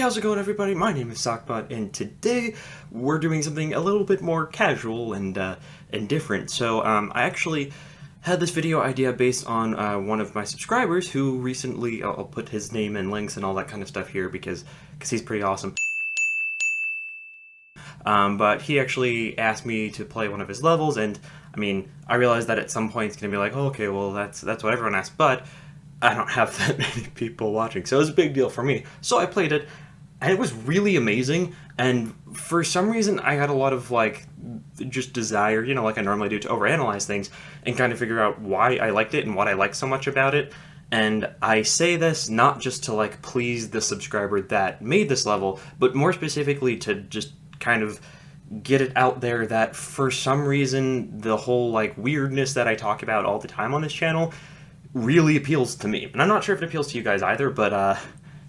how's it going, everybody? My name is SockBot, and today we're doing something a little bit more casual and different. So I actually had this video idea based on one of my subscribers who recently, I'll put his name and links and all that kind of stuff here because he's pretty awesome. But he actually asked me to play one of his levels, and I mean, I realized that at some point it's gonna be like, oh, okay, well that's what everyone asked, but I don't have that many people watching, so it was a big deal for me. So I played it, and it was really amazing, and for some reason I had a lot of, like, just desire, you know, like I normally do, to overanalyze things and kind of figure out why I liked it and what I liked so much about it. And I say this not just to, like, please the subscriber that made this level, but more specifically to just kind of get it out there that for some reason the whole, like, weirdness that I talk about all the time on this channel really appeals to me. And I'm not sure if it appeals to you guys either, but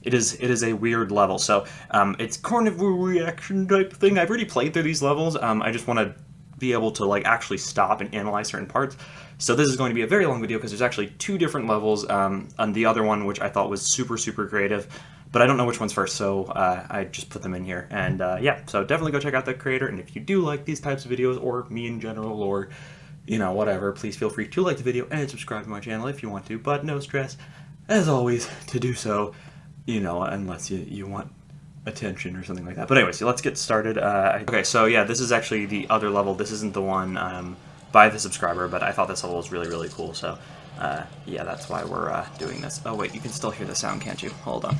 it is a weird level. So it's kind of a reaction type thing. I've already played through these levels. I just want to be able to, like, actually stop and analyze certain parts. So this is going to be a very long video because there's actually two different levels, and the other one, which I thought was super creative, but I don't know which one's first, so I just put them in here. And yeah, so definitely go check out the creator, and if you do like these types of videos, or me in general, or you know, whatever, please feel free to like the video and subscribe to my channel if you want to, but no stress, as always, to do so, you know, unless you want attention or something like that. But anyways, so let's get started. Okay, so yeah, this is actually the other level. This isn't the one by the subscriber, but I thought this level was really cool, so yeah, that's why we're doing this. Oh wait, you can still hear the sound, can't you? Hold on.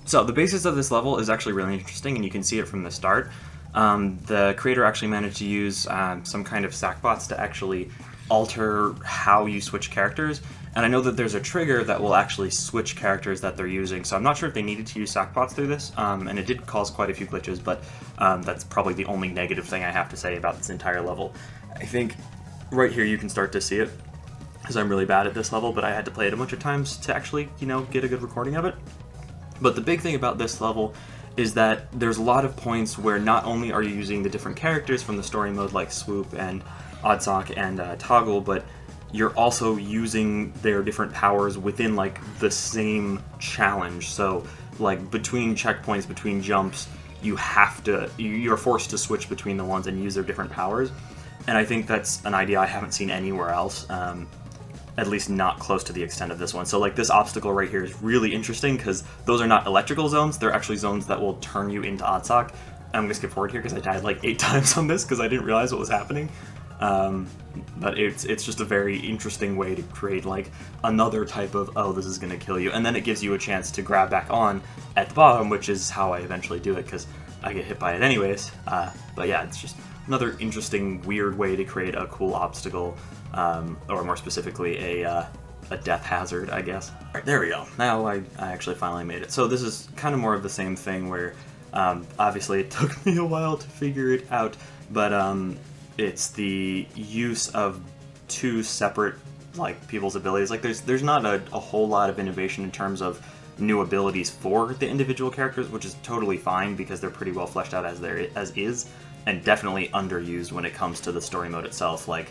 So the basis of this level is actually really interesting, and you can see it from the start. The creator actually managed to use some kind of SockBots to actually alter how you switch characters, and I know that there's a trigger that will actually switch characters that they're using, so I'm not sure if they needed to use SockBots through this, and it did cause quite a few glitches, but that's probably the only negative thing I have to say about this entire level. I think right here you can start to see it, because I'm really bad at this level, but I had to play it a bunch of times to actually, you know, get a good recording of it. But the big thing about this level is that there's a lot of points where not only are you using the different characters from the story mode like Swoop and Oddsock and Toggle, but you're also using their different powers within, like, the same challenge. So, like, between checkpoints, between jumps, you're forced to switch between the ones and use their different powers. And I think that's an idea I haven't seen anywhere else. At least not close to the extent of this one. So, like, this obstacle right here is really interesting because those are not electrical zones, they're actually zones that will turn you into Oddsock. I'm gonna skip forward here because I died like 8 times on this because I didn't realize what was happening. But it's just a very interesting way to create, like, another type of, oh, this is gonna kill you, and then it gives you a chance to grab back on at the bottom, which is how I eventually do it because I get hit by it anyways. But yeah, it's just another interesting, weird way to create a cool obstacle, or more specifically, a death hazard, I guess. Alright, there we go. Now I actually finally made it. So this is kind of more of the same thing where, obviously it took me a while to figure it out, but it's the use of two separate, like, people's abilities. Like, there's not a whole lot of innovation in terms of new abilities for the individual characters, which is totally fine because they're pretty well fleshed out as is, and definitely underused when it comes to the story mode itself. Like,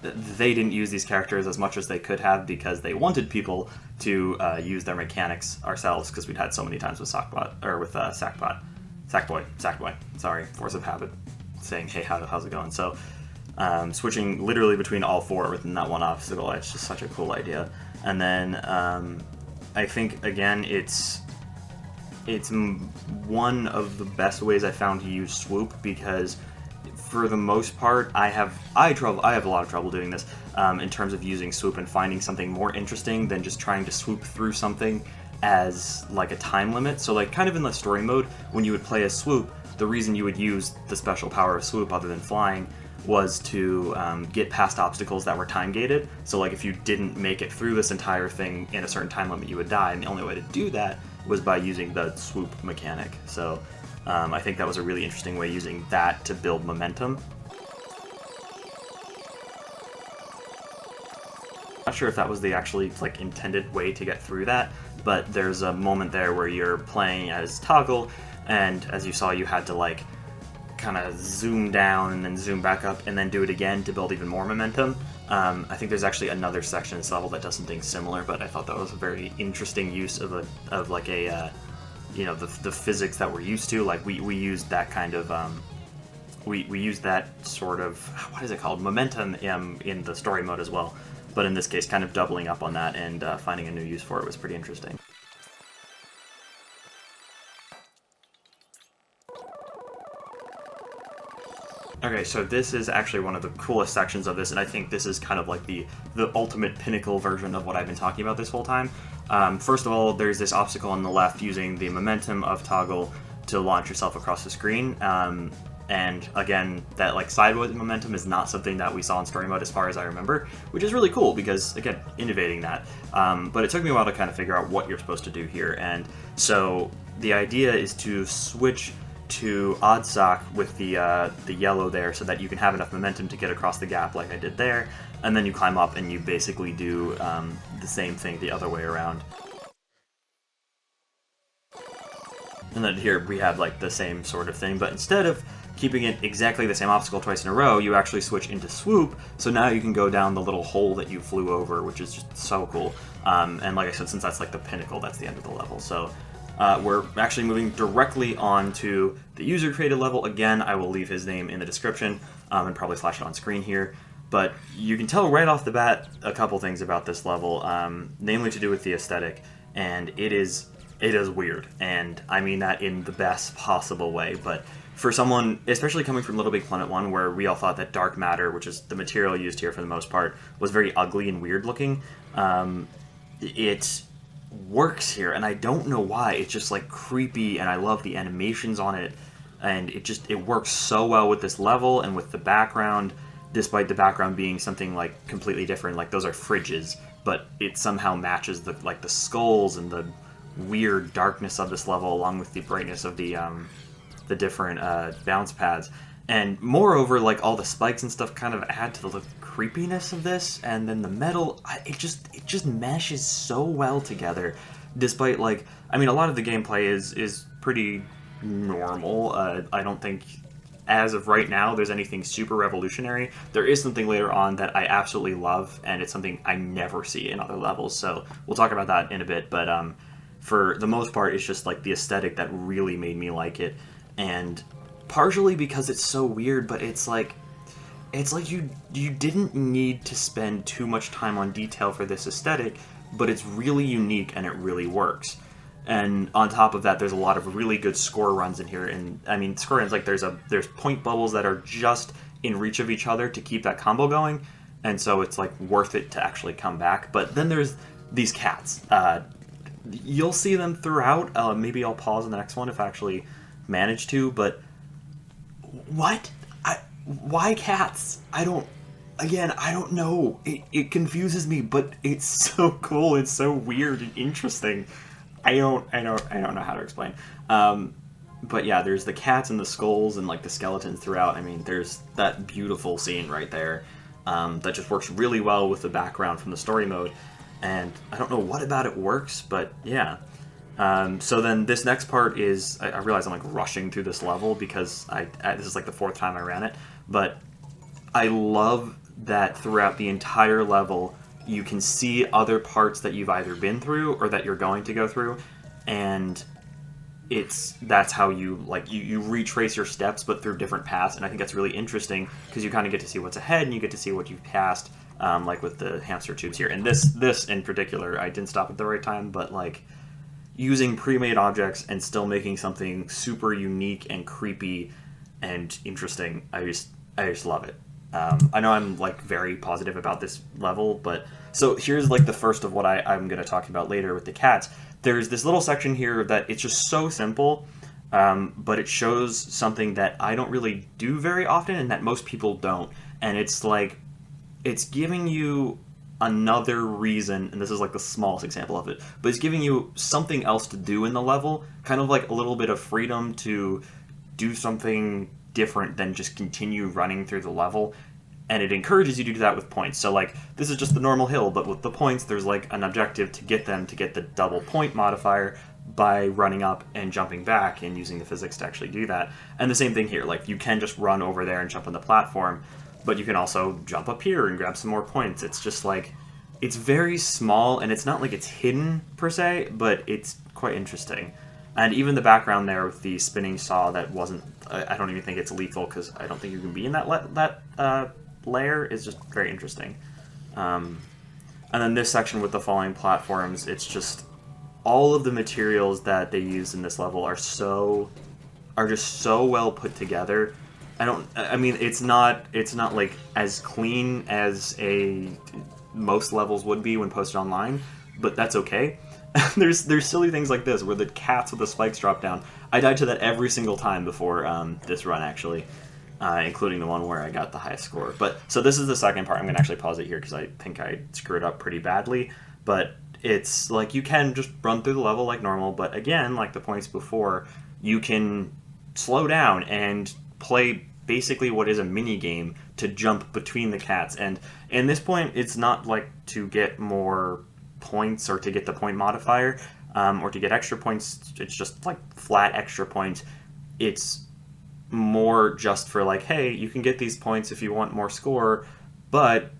they didn't use these characters as much as they could have because they wanted people to use their mechanics ourselves, because we'd had so many times with SockBot, or with Sackboy, sorry, force of habit, saying, hey, how's it going? So, switching literally between all four within that one obstacle, it's just such a cool idea. And then, I think, again, it's one of the best ways I found to use Swoop, because for the most part, I have a lot of trouble doing this in terms of using Swoop and finding something more interesting than just trying to swoop through something as, like, a time limit. So, like, kind of in the story mode, when you would play as Swoop, the reason you would use the special power of Swoop other than flying was to get past obstacles that were time gated. So, like, if you didn't make it through this entire thing in a certain time limit, you would die, and the only way to do that was by using the Swoop mechanic. So I think that was a really interesting way, using that to build momentum. Not sure if that was the actually, like, intended way to get through that, but there's a moment there where you're playing as Toggle, and as you saw, you had to, like, kind of zoom down and then zoom back up and then do it again to build even more momentum. I think there's actually another section in this level that does something similar, but I thought that was a very interesting use of you know, the physics that we're used to. Like we used that kind of we use that sort of, what is it called, momentum in the story mode as well. But in this case, kind of doubling up on that and finding a new use for it was pretty interesting. Okay, so this is actually one of the coolest sections of this, and I think this is kind of like the ultimate pinnacle version of what I've been talking about this whole time. First of all, there's this obstacle on the left using the momentum of toggle to launch yourself across the screen. And again, that like sideways momentum is not something that we saw in story mode as far as I remember, which is really cool because, again, innovating that. But it took me a while to kind of figure out what you're supposed to do here. And so the idea is to switch to odd sock with the yellow there so that you can have enough momentum to get across the gap like I did there. And then you climb up and you basically do the same thing the other way around. And then here we have like the same sort of thing, but instead of keeping it exactly the same obstacle twice in a row, you actually switch into swoop, so now you can go down the little hole that you flew over, which is just so cool. And like I said, since that's like the pinnacle, that's the end of the level. So we're actually moving directly on to the user-created level. Again, I will leave his name in the description and probably flash it on screen here. But you can tell right off the bat a couple things about this level, namely to do with the aesthetic, and it is weird, and I mean that in the best possible way. But for someone, especially coming from Little Big Planet 1, where we all thought that dark matter, which is the material used here for the most part, was very ugly and weird looking, it works here, and I don't know why. It's just like creepy, and I love the animations on it, and it works so well with this level and with the background, despite the background being something like completely different. Like those are fridges, but it somehow matches the skulls and the weird darkness of this level, along with the brightness of the different bounce pads. And moreover, like all the spikes and stuff kind of add to the creepiness of this, and then the metal, it just meshes so well together. Despite, like, I mean, a lot of the gameplay is pretty normal. I don't think, as of right now, there's anything super revolutionary. There is something later on that I absolutely love, and it's something I never see in other levels, so we'll talk about that in a bit. But for the most part, it's just like the aesthetic that really made me like it, and partially because it's so weird, but it's like you didn't need to spend too much time on detail for this aesthetic, but it's really unique and it really works. And on top of that, there's a lot of really good score runs in here, and I mean score runs, like there's point bubbles that are just in reach of each other to keep that combo going, and so it's like worth it to actually come back. But then there's these cats. You'll see them throughout. Maybe I'll pause in the next one if I actually manage to, but what? Why cats? I don't know. It confuses me, but it's so cool. It's so weird and interesting. I don't know how to explain. But yeah, there's the cats and the skulls and like the skeletons throughout. I mean, there's that beautiful scene right there that just works really well with the background from the story mode. And I don't know what about it works, but yeah. So then this next part is, I realize I'm like rushing through this level because this is like the 4th time I ran it, but I love that throughout the entire level you can see other parts that you've either been through or that you're going to go through, and that's how you retrace your steps, but through different paths. And I think that's really interesting because you kind of get to see what's ahead and you get to see what you've passed, like with the hamster tubes here. And this in particular, I didn't stop at the right time, but like using pre-made objects and still making something super unique and creepy and interesting, I just love it. I know I'm like very positive about this level, but so here's like the first of what I'm going to talk about later with the cats. There's this little section here that it's just so simple, but it shows something that I don't really do very often and that most people don't. And it's like, it's giving you another reason, and this is like the smallest example of it, but it's giving you something else to do in the level, kind of like a little bit of freedom to do something different than just continue running through the level. And it encourages you to do that with points. So like, this is just the normal hill, but with the points, there's like an objective to get them to get the double point modifier by running up and jumping back and using the physics to actually do that. And the same thing here, like you can just run over there and jump on the platform, but you can also jump up here and grab some more points. It's just like, it's very small, and it's not like it's hidden per se, but it's quite interesting. And even the background there with the spinning saw that wasn't, I don't even think it's lethal because I don't think you can be in that layer is just very interesting. And then this section with the falling platforms, it's just all of the materials that they use in this level are just so well put together. I mean, it's not like as clean as most levels would be when posted online, but that's okay. There's silly things like this where the cats with the spikes drop down. I died to that every single time before this run, actually, including the one where I got the highest score. But so this is the second part. I'm gonna actually pause it here because I think I screwed up pretty badly. But it's like you can just run through the level like normal, but again, like the points before, you can slow down and play basically what is a mini game to jump between the cats. And in this point, it's not like to get more points or to get the point modifier or to get extra points. It's just like flat extra points. It's more just for like, hey, you can get these points if you want more score, but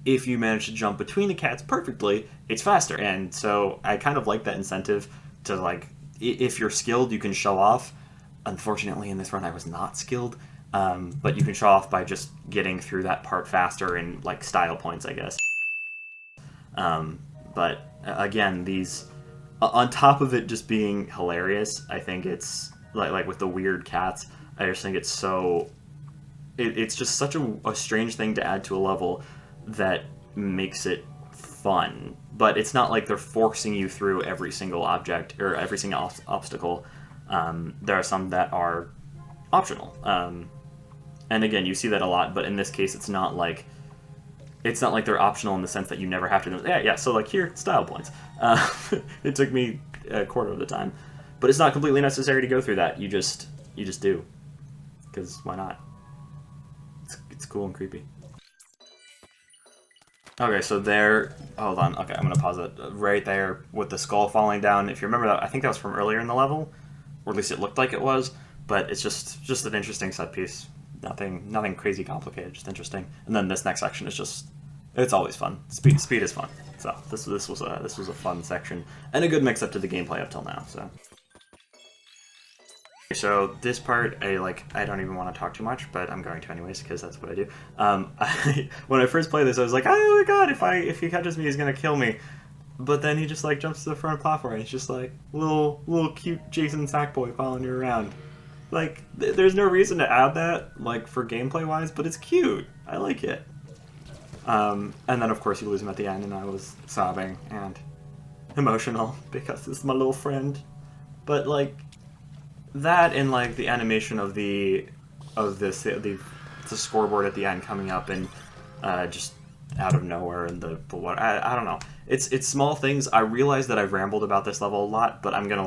if you manage to jump between the cats perfectly, it's faster. And so I kind of like that incentive to, like, if you're skilled, you can show off. Unfortunately, in this run, I was not skilled, but you can show off by just getting through that part faster and, like, style points, I guess. But again, these, on top of it just being hilarious, I think it's, like with the weird cats, I just think it's so, it's just such a strange thing to add to a level that makes it fun. But it's not like they're forcing you through every single object or every single obstacle. There are some that are optional. And again, you see that a lot, but in this case, it's not like they're optional in the sense that you never have to. Yeah. So like here, style points. It took me a quarter of the time, but it's not completely necessary to go through that. You just do, because why not? It's cool and creepy. Okay, so there. Hold on. Okay, I'm gonna pause it right there with the skull falling down. If you remember that, I think that was from earlier in the level, or at least it looked like it was. But it's just an interesting set piece. Nothing crazy complicated. Just interesting. And then this next section is it's always fun. Speed is fun. So this was a fun section and a good mix up to the gameplay up till now. So this part, I don't even want to talk too much, but I'm going to anyways because that's what I do. When I first played this, I was like, oh my god, if he catches me, he's gonna kill me. But then he just like jumps to the front platform. And it's just like little cute Jason Sackboy following you around. Like there's no reason to add that like for gameplay wise, but it's cute. I like it. And then of course you lose him at the end, and I was sobbing and emotional because this is my little friend. But like. That and like the animation of the scoreboard at the end coming up and just out of nowhere and the what I don't know. It's small things. I realize that I've rambled about this level a lot, but I'm gonna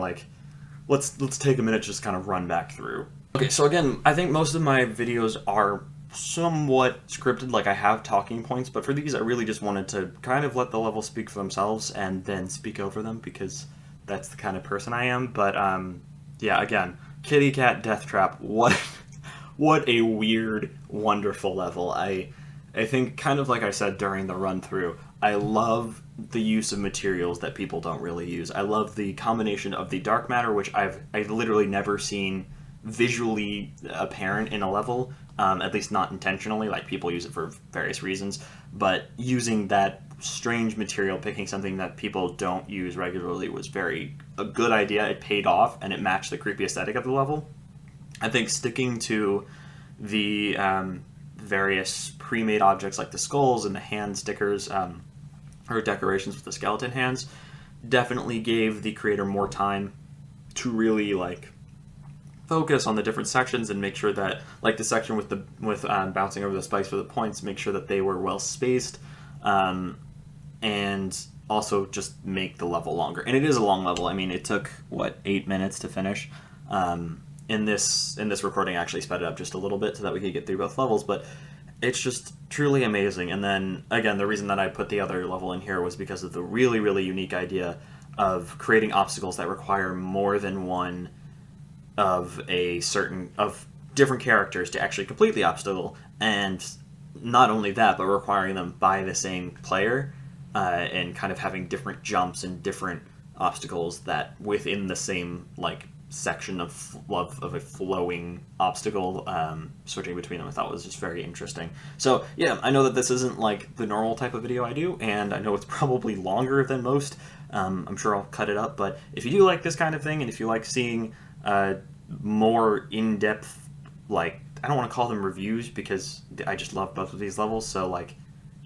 let's take a minute to just kind of run back through. Okay, so again, I think most of my videos are somewhat scripted, like I have talking points, but for these I really just wanted to kind of let the levels speak for themselves and then speak over them because that's the kind of person I am. But yeah, again, Kitty Cat Death Trap, what a weird, wonderful level. I think, kind of like I said during the run-through, I love the use of materials that people don't really use. I love the combination of the dark matter, which I've literally never seen visually apparent in a level, at least not intentionally, like people use it for various reasons, but using that strange material, picking something that people don't use regularly was a good idea. It paid off and it matched the creepy aesthetic of the level. I think sticking to the various pre-made objects like the skulls and the hand stickers or decorations with the skeleton hands definitely gave the creator more time to really like focus on the different sections and make sure that, like the section with bouncing over the spikes for the points, make sure that they were well spaced. And also just make the level longer. And it is a long level. I mean, it took, 8 minutes to finish? In this recording, I actually sped it up just a little bit so that we could get through both levels, but it's just truly amazing. And then, again, the reason that I put the other level in here was because of the really, really unique idea of creating obstacles that require more than one of different characters to actually complete the obstacle. And not only that, but requiring them by the same player. And kind of having different jumps and different obstacles that within the same section of a flowing obstacle, switching between them I thought was just very interesting. So yeah, I know that this isn't like the normal type of video I do, and I know it's probably longer than most. I'm sure I'll cut it up, but if you do like this kind of thing, and if you like seeing more in-depth, like, I don't want to call them reviews because I just love both of these levels, so like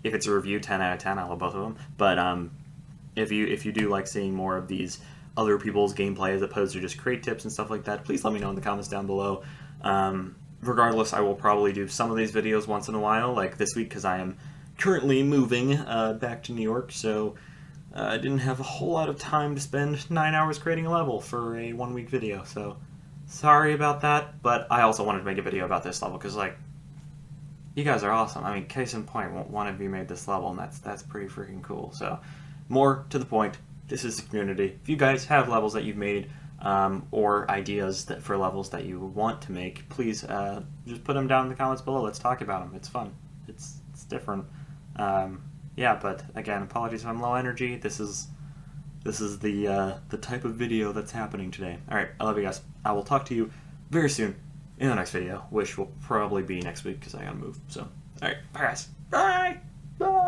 if it's a review, 10 out of 10, I love both of them. But if you do like seeing more of these other people's gameplay as opposed to just crate tips and stuff like that, please let me know in the comments down below. Regardless, I will probably do some of these videos once in a while, like this week, because I am currently moving back to New York, so I didn't have a whole lot of time to spend 9 hours creating a level for a 1 week video, so sorry about that. But I also wanted to make a video about this level because, like, you guys are awesome. I mean, case in point, one of you made this level, and that's pretty freaking cool. So more to the point, this is the community. If you guys have levels that you've made, or ideas for levels that you want to make, please just put them down in the comments below. Let's talk about them. It's fun. It's different. Yeah, but again, apologies if I'm low energy. This is the type of video that's happening today. All right, I love you guys. I will talk to you very soon in the next video, which will probably be next week because I gotta move. So, all right, bye guys. Bye. Bye.